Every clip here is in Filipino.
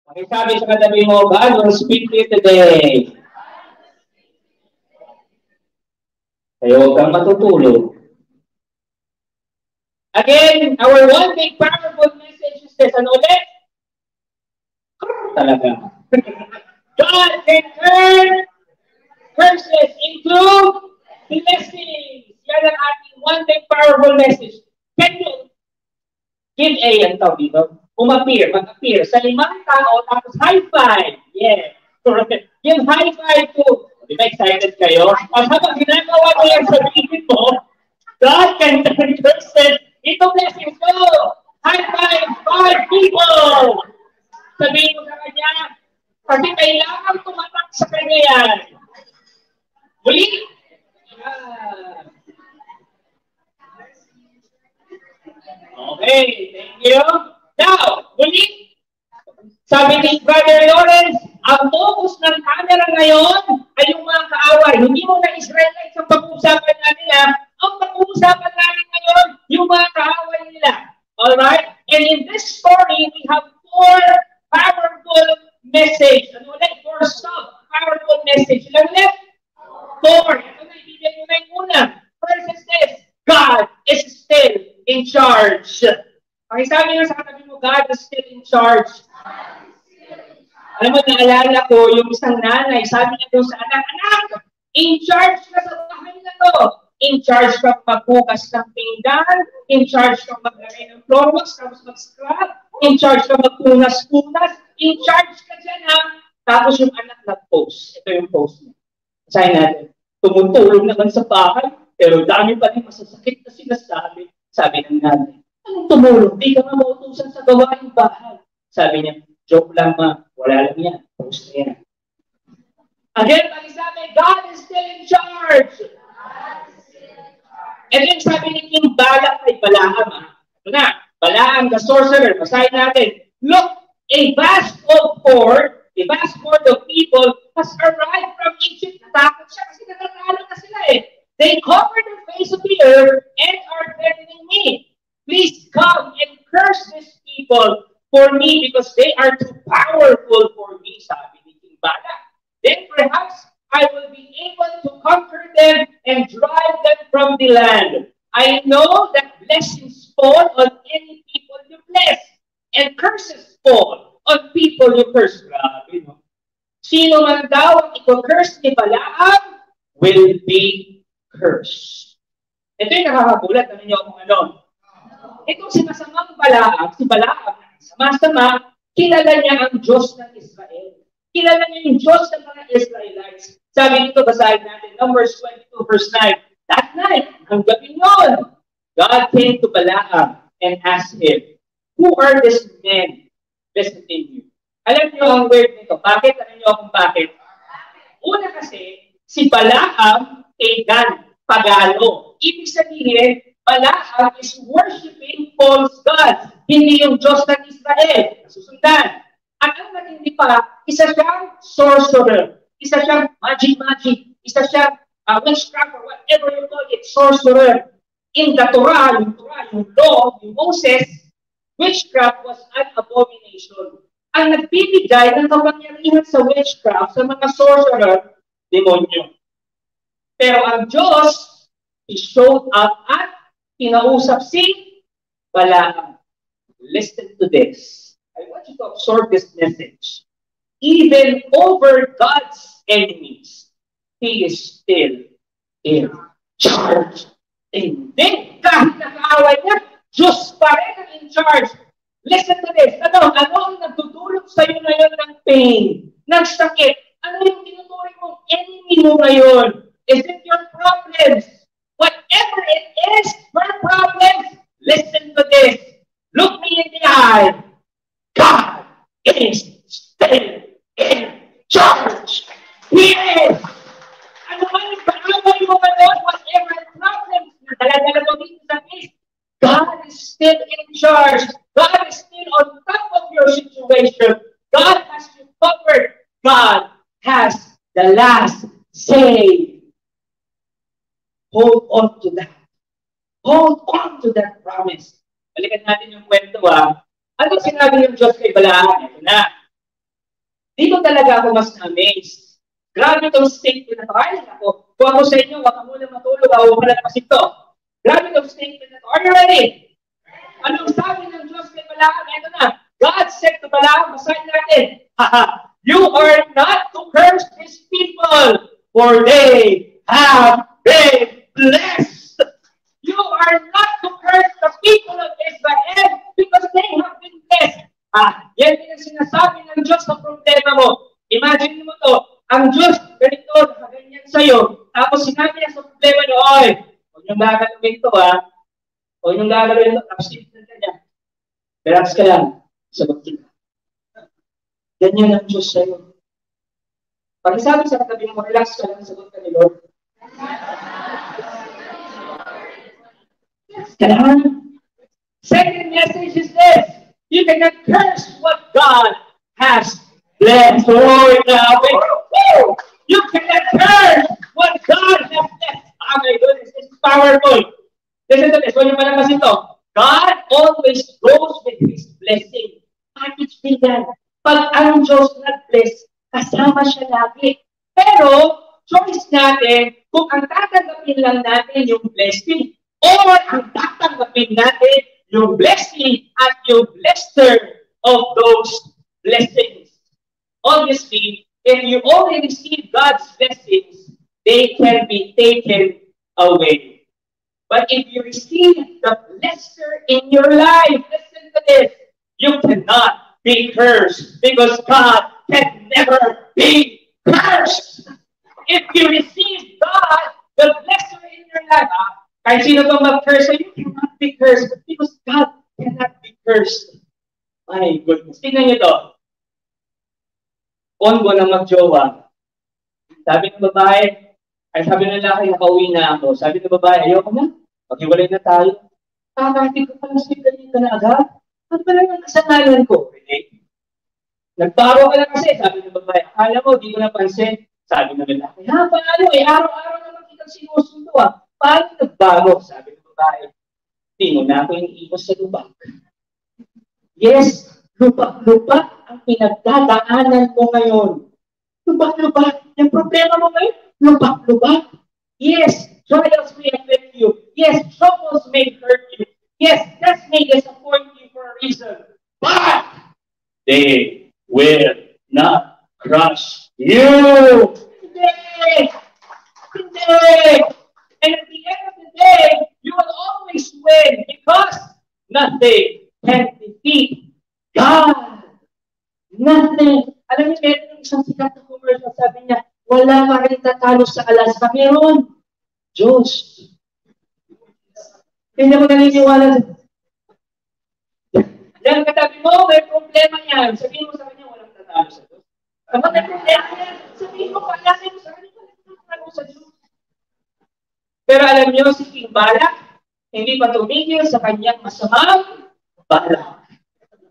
Pakisabi sa katabi mo, God will speak to you today. Kaya huwag kang matutulog. Again, our one big powerful message is this. Ano ulit? Talaga. God can turn curses into blessings. Yan ang ating one big powerful message. Can you give a, ang tawag dito? Mag-appear sa 5 tao, tapos high five. Yeah. Give high five to, di ba excited kayo? At habang ginagawa mo yan sa bibig mo, God can turn curses into blessings. Go! High five 5 people! Sabihin mo sa kanya, kasi kailangan tumatak sa kanya yan. Muli? Okay, thank you. Now, muli, sabi ni Brother Lawrence, ang focus ng camera ngayon ay yung mga kaaway. Hindi mo na Israelites ang pag-uusapan natin ha. Ang pag-uusapan natin ngayon, yung mga kaaway nila. Alright? And in this story, we have 4 powerful message. Ano ulit? 4 powerful message. Ilan ulit? 4. Ito na, ibigay mo na yung una. First is this, God is still in charge. Pakisabi nga sa katabi mo, God is still in charge. Alam mo, naalala ko, yung isang nanay, sabi niya doon sa anak, in charge ka sa bahay na to. In charge ka magbukas ng pinggan, in charge ka maglagay ng floor wax, tapos mag-scrub, in charge ka magpunas-punas, in charge ka dyan ha. Tapos yung anak nag-post. Ito yung post niya. Sabi natin, tumutulong naman sa bahay, pero dami pa rin masasakit na sinasabi. Sabi ng nanay, anong tumulong? Di ka nga mautusan sa gawaing bahay. Sabi niya, joke lang ma, wala lang yan. Post na yan. Again, sabi, God is still in charge. And then sabi ni King Balak kay Balaam, ito na, Balaam the sorcerer, basahin natin, look, a vast horde of people has arrived from Egypt. Natakot siya kasi natatalo na sila eh. They covered the face of the earth and are threatening me. Please come and curse these people for me because they are too powerful for me, sabi ni King Balak. Then perhaps I will be able to conquer them and drive them from the land. I know that blessings fall on any people you bless, and curses fall on people you curse. Grabe, no? Sino man daw ang i-curse ni Balaam will be cursed. Ito yung nakakagulat. Ano niyo kung ano? Itong si masamang Balaam, sama-sama, kilala niya ang Diyos ng Israel. Kilala niya yung Diyos ng mga Israelites. Sabi nito, basahin natin, Numbers 22, verse 9. That night, ang gabi noon, God came to Balaam and asked him, who are these men visiting you? Alam niyo ang word nito. Bakit? Alam niyo kung bakit? Una kasi, si Balaam, pagan, pagano. Ibig sabihin, Balaam is worshiping false gods. Hindi yung Diyos ng Israel. Susundan. At ang matindi pa, isa siyang sorcerer. Isa siyang magic. Isa siyang witchcraft or whatever you call it, sorcerer. In the Torah, yung law, yung Moses, witchcraft was an abomination. Ang nagbibigay ng kapangyarihan sa witchcraft, sa mga sorcerer, demonyo. Pero ang Diyos, He showed up at kinausap si Balaam. Listen to this. I want you to absorb this message. Even over God's enemies, He is still in charge. Hindi kahit nakaaway niya, Diyos pa rin ang in charge. Listen to this. Ano ang nagdudulot sa iyo ngayon ng pain, ng sakit? Ano yung tinuturing mong enemy mo ngayon? Is it your problems? Whatever it is, your problems, listen to this. Look me in the eye. God is still in charge. He is. Ano man yung kaaway mo ngayon, whatever problems na dala-dala mo dito sa case, God is still in charge. God is still on top of your situation. God has you covered. God has the last say. Hold on to that. Hold on to that promise. Balikan natin yung kwento ha. Ano sinabi ng Diyos kay Balaam? Ito na. talaga ako mas na-amaze. Grabe itong statement na ito. Ay, ako, kung ako sa inyo, wag ka muna matulog, ako palagpasin to. Grabe itong statement na ito. Are you ready? Anong sabi ng Diyos kay Balaam? Ito na. God said to Balaam, basahin natin, you are not to curse these people, for they have been blessed. You are not to curse the people of Israel because they have been blessed. Yan din ang sinasabi ng Diyos sa problema mo. Imagine mo to, ang Diyos, ganito, nakaganyan sa'yo, tapos sinabi niya sa problema niyo, oy, huwag niyong gagalawin ito, huwag niyong gagalawin ito, abstinent na niya. Relax ka lang, sagot kita. Ganyan ang Diyos sa'yo. Pag sabi sa katabi mo, relax ka lang, sagot ka ni Lord. Relax ka lang. Second message is this. You cannot curse what God has blessed. Oh, you cannot curse what God has blessed. Oh my goodness, this is powerful. Listen to this. Huwag niyo palamasin ito. God always goes with His blessing. Package din yan. Pag ang Diyos nag-bless, kasama siya lagi. Pero, choice natin kung ang tatanggapin lang natin yung blessing or ang tatanggapin natin yung blessing at yung blesser of those blessings. Obviously, if you only receive God's blessings, they can be taken away. But if you receive the blesser in your life, listen to this, you cannot be cursed because God can never be cursed. If you receive God, the blesser in your life, kahit sino bang mag-curse, you cannot be cursed because God cannot be cursed. My goodness. Tingnan nyo ito. Ongo na mag-jowa. Sabi ng babae, ay sabi ng lalaki, nakauwi na ako. Sabi ng babae, ayoko na. Maghiwalay na tayo. Kakati ko pala si ganyan ka na agad. Ano ba lang ang kasalanan ko? Okay? Nagparo ka na kasi. Sabi ng babae, akala mo, di ko napansin. Sabi ng lalaki, paano eh? Araw-araw naman kitang sinusundo Paano nagbago? Sabi ng babae, di mo na ako iniiwas sa lubak. Yes, lubak-lubak ang pinagdadaanan mo ngayon. Lubak-lubak. Yung problema mo ngayon, lubak-lubak. Yes, trials may affect you. Yes, troubles may hurt you. Yes, death may disappoint you for a reason. But they will not crush you. Hindi! Hindi! And at the end of the day, you will always win because nothing can defeat God. Nothing. Alam niyo, meron yung isang sikat na commercial, sabi niya, wala ka rin tatalo sa Alaska. Meron. Diyos. Hindi mo naniniwala. Yan, katabi mo, may problema yan. Sabihin mo sa kanya, walang tatalo sa Diyos. Kapag may problema yan, sabihin mo, palasin mo sa kanya, walang tatalo sa Diyos. Pero alam niyo, si King Balak, hindi pa tumigil sa kanyang masamang balak.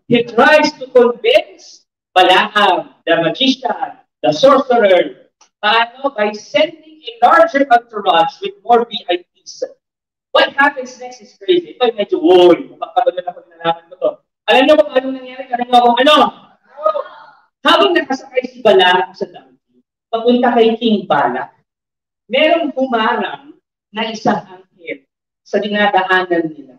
He tries to convince Balaam, the magician, the sorcerer, by sending a larger entourage with more VIPs. What happens next is crazy. Ito medyo, makakabalan ako nalaman ko to. Alam niyo kung anong nangyari? Alam niyo kung ano? Habang nakasakay si Balaam sa donkey, papunta kay King Balak, merong humarang na isang anghel sa dinadaanan nila.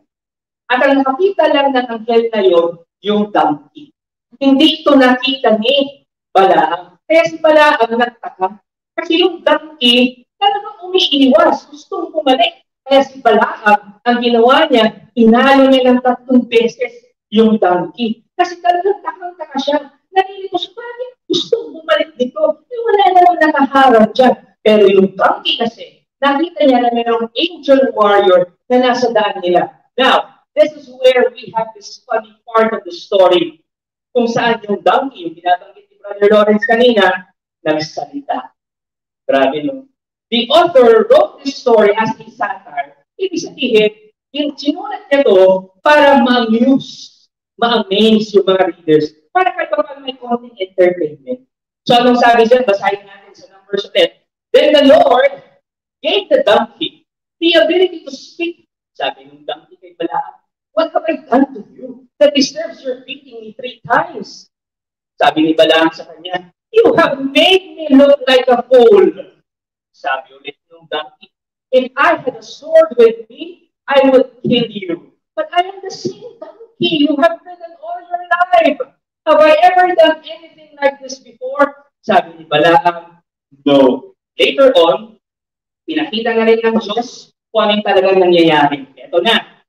At ang nakita lang ng anghel na yon, yung donkey. Hindi ito nakita ni Balaam. Kaya si Balaam nagtaka. Kasi yung donkey, talagang umiiwas, gustong bumalik. Kaya si Balaam, ang ginawa niya, inalo niya ng 3 beses yung donkey. Kasi talagang takang-taka siya. Nalilito siya, bakit gustong bumalik dito? Wala naman nakaharap dyan. Pero yung donkey kasi, nakita niya na mayroong angel warrior na nasa daan nila. Now, this is where we have this funny part of the story. Kung saan yung donkey, yung binabanggit ni Brother Lawrence kanina, nagsalita. Grabe, no? The author wrote this story as a satire. Ibig sabihin, yung sinulat niya to para ma-amuse, ma-amaze yung mga readers, para kahit pa may konting entertainment. So, anong sabi dyan? Basahin natin sa numbers ulit. Then the Lord gave the donkey the ability to speak. Sabi ng donkey kay Balaam, what have I done to you that deserves your beating me 3 times? Sabi ni Balaam sa kanya, You have made me look like a fool. Sabi ulit ng donkey, if I had a sword with me, I would kill you. But I am the same donkey you have ridden all your life. Have I ever done anything like this before? Sabi ni Balaam, no. Later on, pinakita na rin ng Diyos kung ano yung talagang nangyayari. Ito na.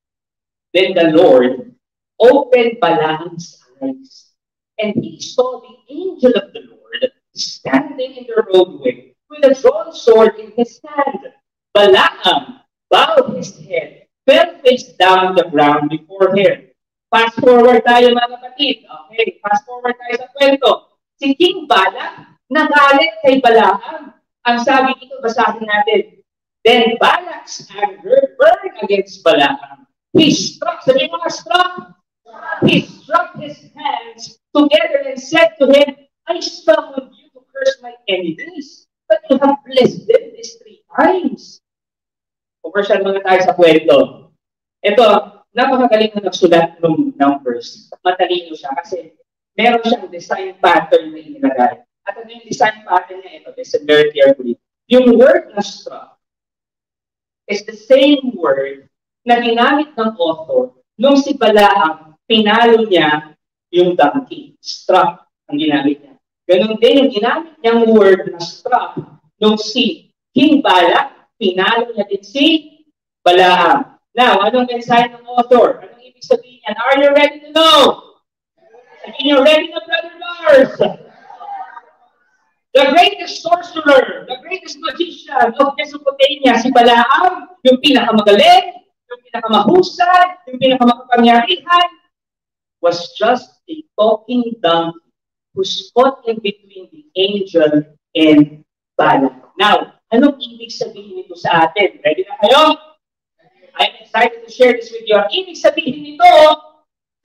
Then the Lord opened Balaam's eyes, and he saw the angel of the Lord standing in the roadway with a drawn sword in his hand. Balaam bowed his head, fell face down on the ground before him. Fast forward tayo mga kapatid. Okay, fast forward tayo sa kwento. Si King Balak nagalit kay Balaam. Ang sabi dito, basahin natin. Then Balak's anger burned against Balaam. He struck, sabi mga struck, he struck his hands together and said to him, I summoned you to curse my enemies, but you have blessed them these 3 times. Commercial mga tayo sa kwento. Ito, napakagaling na nagsulat ng numbers. Matalino siya kasi meron siyang design pattern na inilagay. At ano yung design pattern niya? Ito, listen very carefully. Yung word na struck is the same word na ginamit ng author nung si Balaam, pinalo niya yung donkey. Struck ang ginamit niya. Ganun din yung ginamit niyang word na struck nung si King Balak, pinalo niya din si Balaam. Now, anong mensahe ng author? Anong ibig sabihin yan? Are you ready to know? Sabihin niyo, ready na, Brother Mars? The greatest sorcerer, the greatest magician of Mesopotamia, si Balaam, yung pinakamagaling, yung pinakamahusay, yung pinakamakapangyarihan, was just a talking donkey who's caught in between the angel and Balak. Now, anong ibig sabihin nito sa atin? Ready na kayo? I'm excited to share this with you. Ang ibig sabihin nito,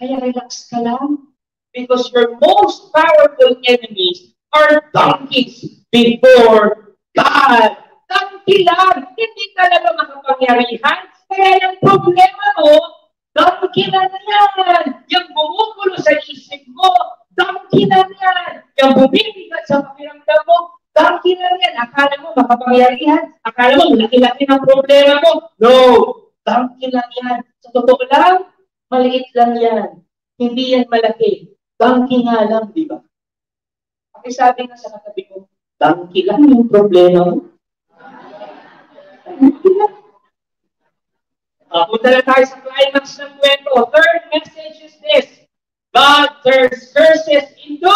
kaya relax ka lang. Because your most powerful enemies are donkeys before God. Donkey lang. Hindi talaga makapangyarihan. Kaya yung problema mo, donkey na yan. Yung bumubulo sa isip mo, donkey na yan. Yung bumibigat sa pakiramdam mo, donkey na yan. Akala mo makapangyarihan. Akala mo laki-laki ng problema mo. No. Donkey lang yan. Sa totoo lang, maliit lang yan. Hindi yan malaki. Donkey nga lang, di ba? Sabi nga sa katabi ko, donkey lang yung problema mo. Punta na tayo sa climax ng kwento. Third message is this. God turns curses into...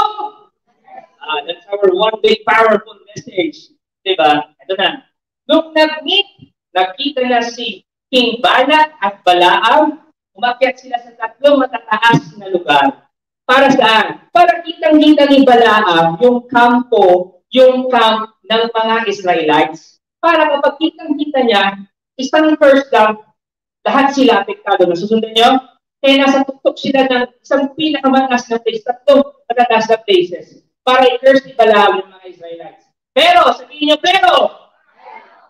that's our one big powerful message. Diba? Ito na. Nung nag-meet, nakita na si King Balak at Balaam, umakyat sila sa 3 matataas na lugar. Para saan? Para kitang-kita ni Balaam yung camp ng mga Israelites. Para kapag kitang-kita niya, isang first down, lahat sila apektado. Nasusundan niyo? Kaya nasa tuktok sila ng isang pinakamataas na place, 3 matataas na places. Para i-curse ni Balaam ng mga Israelites. Pero, sabihin niyo, pero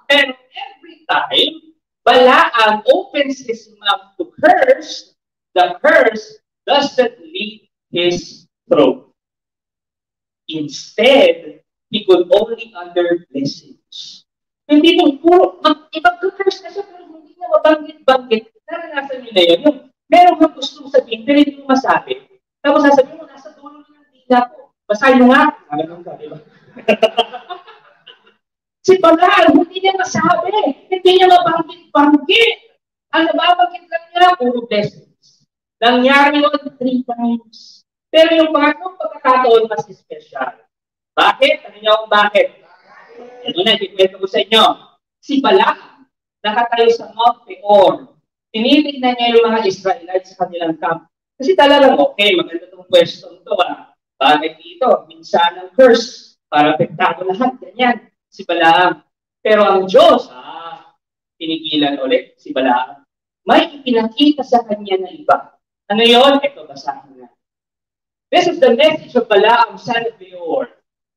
every time, Balaam opens his mouth to curse, the curse doesn't leave his throat. Instead, he could only utter blessings. Hindi mo puro, ibang-curse na siya, pero hindi niya mabanggit-banggit. Naranasan niyo na yun. Yung meron kang gustong sabihin, pero hindi mo masabi. Tapos sasabihin mo, nasa dulo ng dila ko. Basahin mo nga. Ganun ka, di ba? Si Balaam, hindi niya masabi. Hindi niya mabanggit-banggit. Ang nababanggit lang niya, puro blessings. Nangyari yun 3 times. Pero yung pangatlong pagkakataon, mas special. Bakit? Ano niyo kung bakit? Ito na, ikikwento ko sa inyo. Si Balaam, nakatayo sa Mount Peor. Tinitignan niya yung mga Israelites sa kanilang camp. Kasi talagang, okay, maganda itong question ito. Bakit dito? Minsan ang curse. Para apektado lahat. Ganyan. Si Balaam. Pero ang Diyos, pinigilan ulit si Balaam. May ipinakita sa kanya na iba. Ano yun? Ito, basahin na. This is the message of Balaam, son of Beor.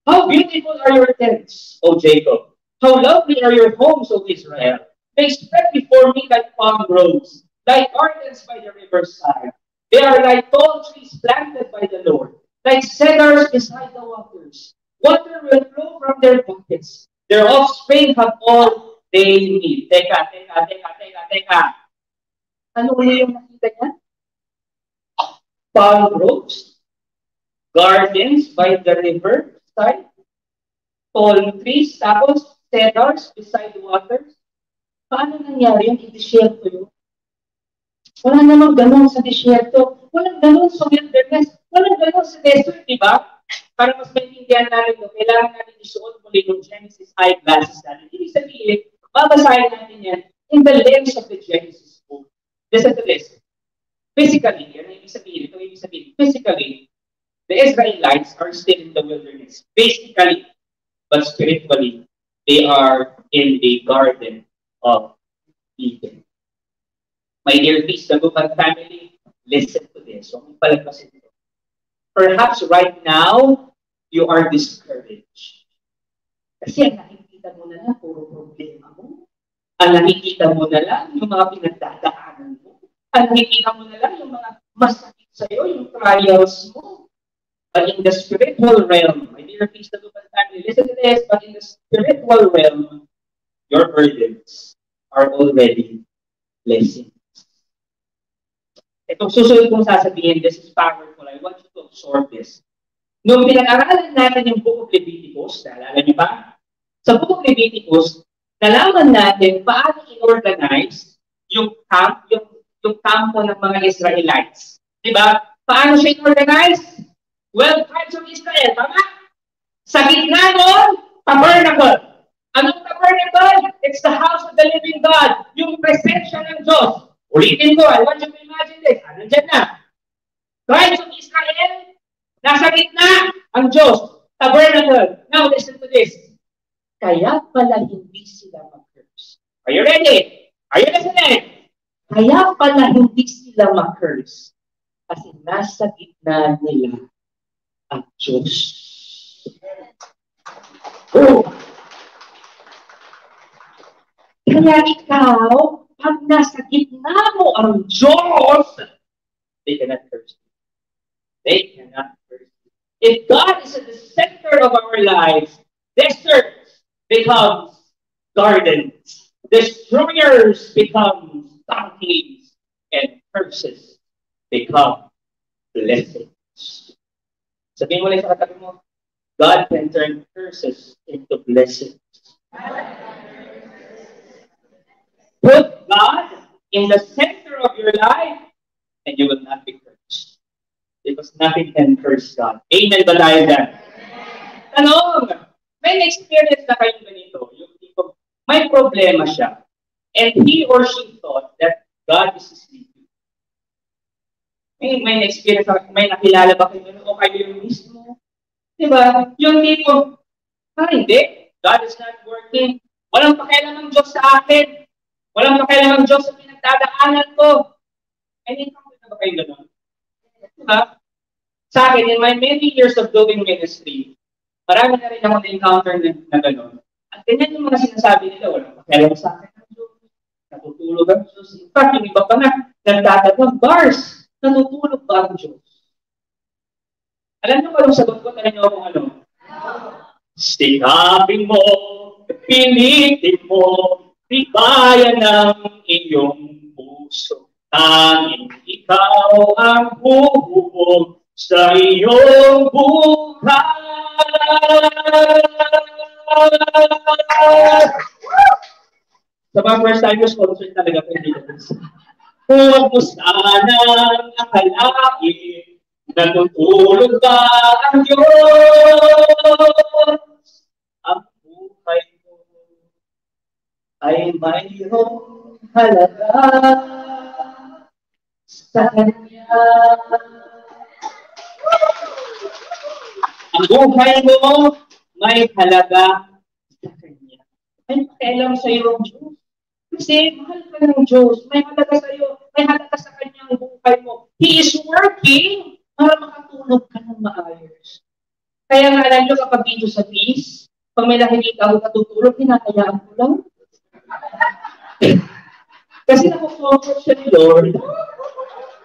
How beautiful are your tents, O Jacob. How lovely are your homes, O Israel. They spread before me like palm groves, like gardens by the riverside. They are like tall trees planted by the Lord, like cedars beside the waters. Water will flow from their pockets. Their offspring have all they need. Teka. Ano yung nakita niya? Palm groves, gardens by the river side, tall trees, tapos cedars beside waters. Paano nangyari yun? I-disyerto yun. Wala namang ganun sa disyerto. Walang ganun sa wilderness. Walang ganun sa desert, di ba? Para mas maintindihan natin ito, kailangan natin isuot muli yung Genesis eyeglasses natin. Ibig sabihin, babasahin natin yan in the lens of the Genesis book. Listen to this. Physically, yan ang ibig sabihin. Ito ibig sabihin. Physically, the Israelites are still in the wilderness. Basically, but spiritually, they are in the Garden of Eden. My dear Vistagupan family, listen to this. So, palagpasin ito. Perhaps right now, you are discouraged. Kasi ang nakikita mo na lang, puro problema mo. Ang nakikita mo na lang, yung mga pinagdadaanan mo. Ang nakikita mo na lang, yung mga masakit sa'yo, yung trials mo. But in the spiritual realm, my dear Vistagupan family, listen to this, but in the spiritual realm, your burdens are already blessings. Itong susunod kong sasabihin, this is powerful. I want you to absorb this. Nung pinag-aralan natin yung Book of Leviticus, naalala niyo ba? Sa Book of Leviticus, nalaman natin paano i-organize yung kampo ng mga Israelites. Diba? Paano siya i-organize? 12 tribes of Israel, tama? Sa gitna nun, tabernacle. Anong tabernacle? It's the house of the living God. Yung presensya ng Diyos. Ulitin ko, I want you to imagine this. Nandiyan na. Tribes of Israel, nasa gitna ang Diyos. Tabernacle. Now, listen to this. Kaya pala hindi sila mag-curse. Are you ready? Are you listening? Kaya pala hindi sila mag-curse. Kasi nasa gitna nila ang Diyos. Oh! Kaya ikaw, pag nasa gitna mo ang Diyos, they cannot curse you. They cannot curse you. If God is at the center of our lives, deserts becomes gardens. Destroyers become donkeys. And curses become blessings. Sabihin mo lang sa katabi mo, God can turn curses into blessings. Put God in the center of your life and you will not be cursed. Because nothing can curse God. Amen ba tayo dyan? Tanong, may experience na kayo ganito. Yung tipo, may problema siya. And he or she thought that God is sleeping. May experience, may nakilala ba kayo o kayo yung mismo? Diba? Yung tipo, hindi. God is not working. Walang pakialam ng Diyos sa akin. Walang pakialam ng Diyos sa pinagdadaanan ko. Any comment na ba kayo gano'n? Diba? Sa akin, in my many years of doing ministry, marami na rin ako na-encounter na gano'n. At ganyan yung mga sinasabi nila, walang pakialam sa akin ng Diyos. Natutulog ang Diyos. In fact, yung iba pa nga, nagtatanong, bars, natutulog ba ang Diyos? Alam niyo ba yung sagot ko? Alam niyo kung ano? Sikapin mo, pilitin mo, tibayan ng iyong puso. Tanging ikaw ang buhubog sa iyong buhay. Sa mga first timers, concert talaga po dito. Huwag mo sanang akalain, natutulog ba ang Diyos? Ang buhay mo ay mayroong halaga sa Kanya. Ang buhay mo may halaga sa Kanya. May pakialam sa iyo ang Diyos. Kasi mahal ka ng Diyos. May halaga sa iyo. May halaga sa Kanya ang buhay mo. He is working para makatulog ka ng maayos. Kaya nga alam nyo kapag dito sa peace, pag may nakikita ako katutulog, hinahayaan ko lang. Kasi nakukomfort siya ni Lord.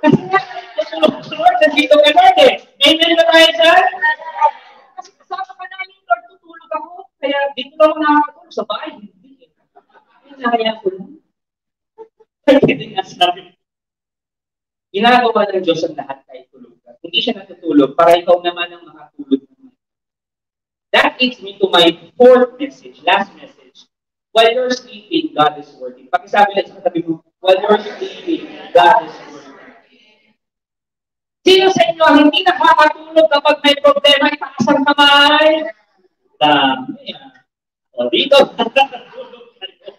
Kasi nga, natulog sa Lord, nandito ka Lord eh. Amen ba tayo dyan? Kasi kasama ka namin Lord. kaya dito lang ako nakakatulog sa bahay. Hindi. Kaya ko lang. Kaya nga sabi. Ginagawa ng Diyos ang lahat kahit tulog ka. Hindi siya natutulog para ikaw naman ang makatulog naman. That leads me to my fourth message, last message. While you're sleeping, God is working. Pakisabi lang sa katabi mo, while you're sleeping, God is working. Sino sa inyo ang hindi nakakatulog kapag may problema, itaas ang kamay? Dami. O dito, nakakatulog kayo.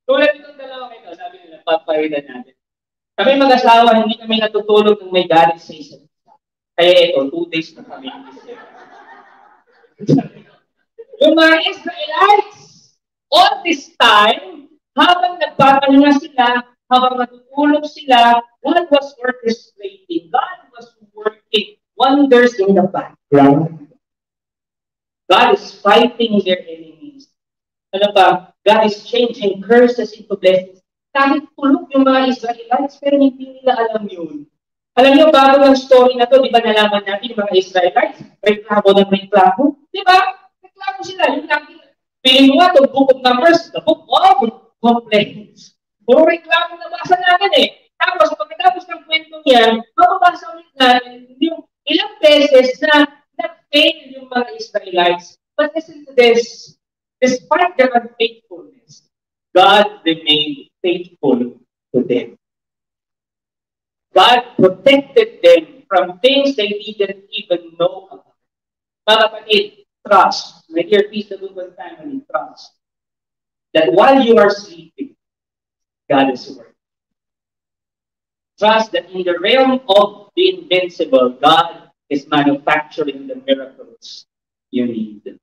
Tulad itong dalawa kayo, sabi nila, papahidan natin. Kami mag-asawa, hindi kami natutulog ng may galit sa isa't isa. Kaya ito, 2 days na kami. Yung mga Israelites, all this time, habang nagpapahinga sila, habang natutulog sila, God was orchestrating. God was working wonders in the background. God is fighting their enemies. Ano ba? God is changing curses into blessings. Kahit tulog yung mga Israelites, pero hindi nila alam yun. Alam niyo, bago ng story na to, di ba nalaman natin yung mga Israelites, reklamo ng reklamo? Di ba? Reklamo sila. Yung natin, piling mo ito, book of Numbers, the book of complaints. Puro reklamo na basa natin eh. Tapos, pagkatapos ng kwento niya, mababasa ulit natin yung ilang beses na nag-fail yung mga Israelites. But listen to this. Despite their unfaithfulness, God remained faithful to them. God protected them from things they didn't even know about. Mga kapatid, trust. My dear peaceable family, trust. That while you are sleeping, God is working. Trust that in the realm of the invincible, God is manufacturing the miracles you need.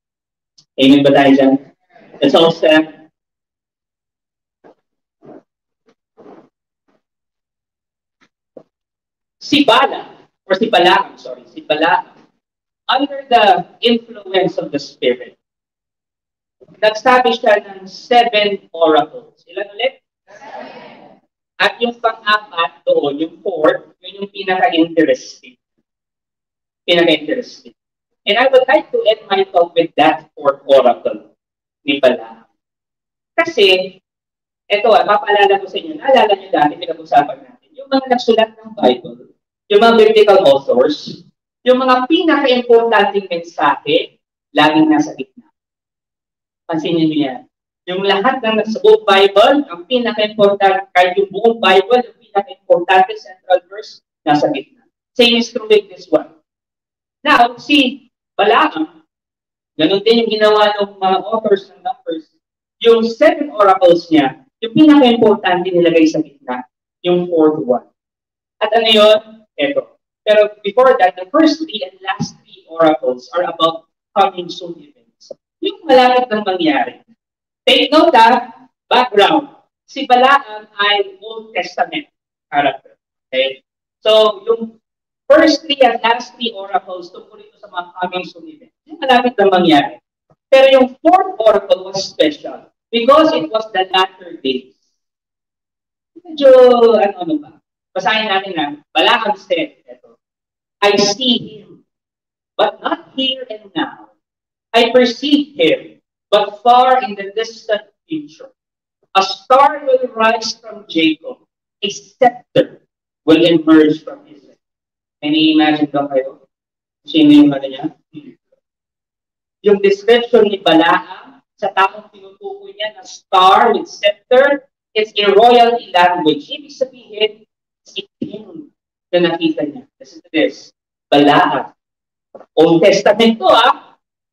Amen ba tayo dyan? Let's all stand. Si Balaam, under the influence of the Spirit, nagsabi siya ng 7 oracles. Ilan ulit? 7. At yung pang-apat doon, yung 4, yun yung pinaka-interesting. And I would like to end my talk with that 4th oracle ni Balaam. Kasi, eto mapaalala ko sa inyo, naalala nyo dati, pinag-usapan natin, yung mga nagsulat ng Bible, yung mga biblical authors, yung mga pinaka-importanting mensahe, laging nasa gitna. Pansinin niyo yan. Yung lahat ng nasa buong Bible, ang pinaka-important, kahit yung buong Bible, yung pinaka-importante central verse, nasa gitna. Same is true with this one. Now, si Balaam, ganun din yung ginawa ng mga authors ng Numbers, yung 7 oracles niya, yung pinaka-importante nilagay sa gitna, yung 4th one. At ano yun? Ito. Pero before that, the first 3 and last 3 oracles are about coming soon events. Yung malapit ng mangyari. Take note background. Si Balaam ay Old Testament character. Okay? So, yung first 3 and last 3 oracles tungkol ito sa mga coming soon events. Yung malapit ng mangyari. Pero yung 4th oracle was special because it was the latter days. Medyo, ano ba? Basahin natin na, Balaam said, eto, I see him, but not here and now. I perceive him, but far in the distant future. A star will rise from Jacob, a scepter will emerge from Israel. Can you imagine ba kayo? Sino yung ano niya? Yung description ni Balaam sa taong tinutukoy niya na star with scepter, it's a royalty language. Ibig sabihin, si king na nakita niya. Listen to this. Balaam. Old Testament to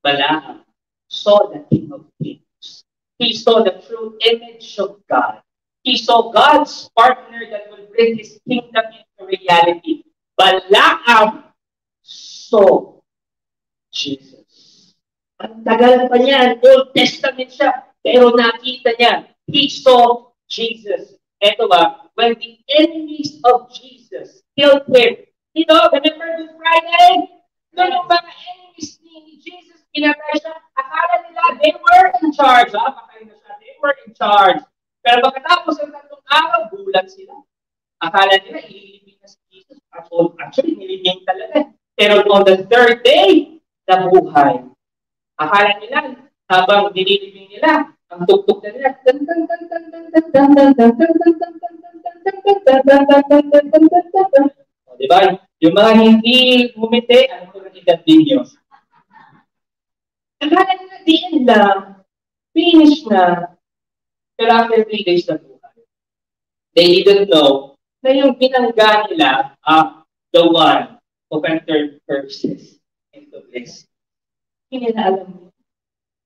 Balaam saw the King of Kings. He saw the true image of God. He saw God's partner that will bring His kingdom into reality. Balaam saw Jesus. Ang tagal pa niyan, Old Testament siya, pero nakita niya. He saw Jesus. Eto when the enemies of Jesus killed him. You know, remember Good Friday? Yung mga enemies ni Jesus, pinatay siya. Akala nila, they were in charge. Patay na siya. They were in charge. Pero pagkatapos ng 3 araw, gulat sila. Akala nila, ililibing na si Jesus. Actually, nilibing talaga. Pero on the 3rd day, nabuhay. Akala nila, habang dinilibing nila, ang tugtog na nila, di ba? Yung mga hindi umiti, ano ko ng edad ninyo? Akala nila, di end lang, finish na. Pero after 3 days na buhay, they didn't know na yung binangga nila, the one who can turn curses into blessings. Hindi nila alam mo.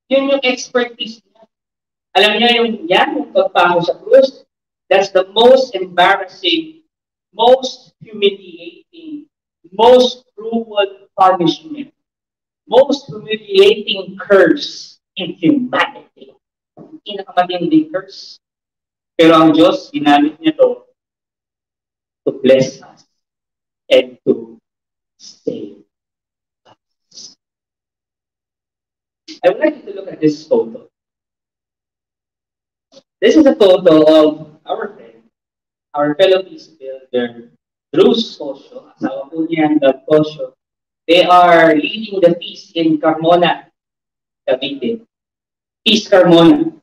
Yun yung expertise niya. Alam niya yung pagpako sa krus, that's the most embarrassing, most humiliating, most cruel punishment, most humiliating curse in humanity. Pinakamatinding curse. Pero ang Diyos, ginamit niya to bless us and to save us. I would like you to look at this photo. This is a photo of our friend, our fellow peace builder, Bruce Cosio, asawa po niya, Doug Cosio. They are leading the peace in Carmona, Cavite. Peace Carmona.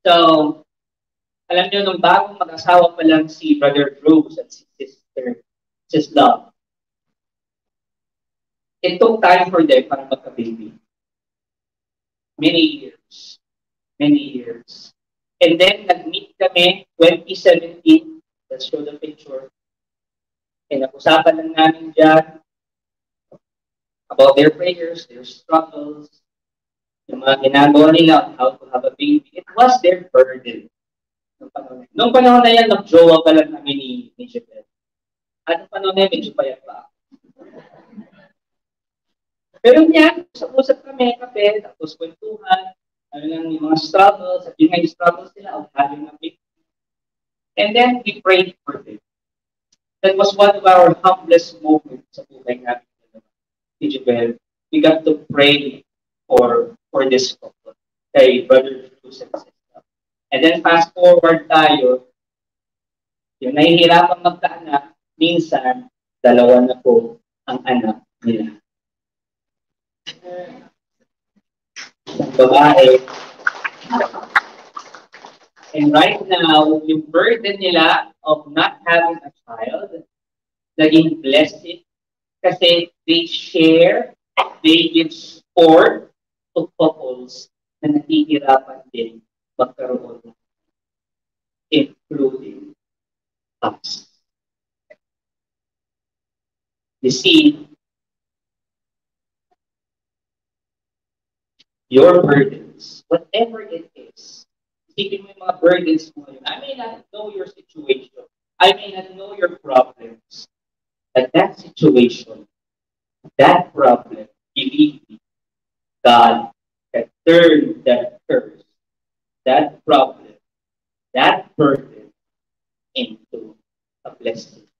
So, alam niyo, nung bagong mag-asawa pa lang si Brother Bruce at si Sis Love, it took time for them para magka-baby. Many years. Many years. And then, nag-meet kami 2017. Let's show the picture. And nag-usapan lang namin dyan about their prayers, their struggles, yung mga ginagawa nila on how to have a baby. It was their burden. Nung panahon na yan, nag-jowa pa lang namin ni Jebel. At nung panahon na yan, medyo payat pa. Pero yan, usap-usap kami, kape, tapos kwentuhan, ano lang yung mga struggles, at yung struggles nila of having a baby. And then, we prayed for them. That was one of our humblest moments sa buhay namin. Jebel, we got to pray for this couple, kay Brother Bruce and Sister. And then fast forward tayo, yung nahihirapan magkaanak, minsan, dalawa na po ang anak nila. Ang babae. And right now, yung burden nila of not having a child, naging blessing kasi they share, they give support to couples na nahihirapan din magkaroon, including us. You see, your burdens, whatever it is, isipin mo yung mga burdens mo yun. I may not know your situation. I may not know your problems. But that situation, that problem, believe me, God can turn that curse, that problem, that burden into a blessing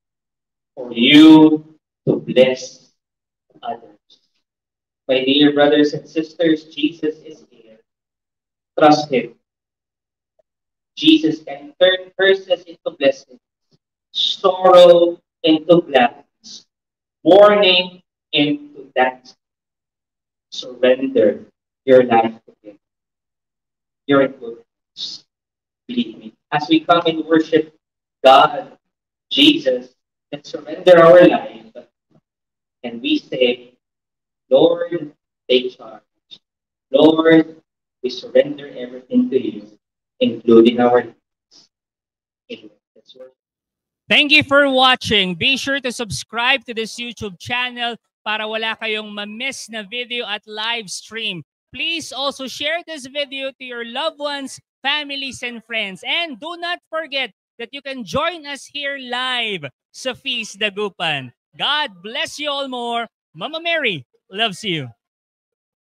for you to bless others. My dear brothers and sisters, Jesus is here. Trust Him. Jesus can turn curses into blessings, sorrow into gladness, mourning into dance. Surrender your life to Him. You're in good hands. Believe me. As we come and worship God, Jesus, let's surrender our life and we say, Lord, take charge. Lord, we surrender everything to you, including our lives. Amen. Let's worship. Thank you for watching. Be sure to subscribe to this YouTube channel para wala kayong ma-miss na video at live stream. Please also share this video to your loved ones, families, and friends. And do not forget that you can join us here live sa Feast Dagupan. God bless you all more. Mama Mary loves you.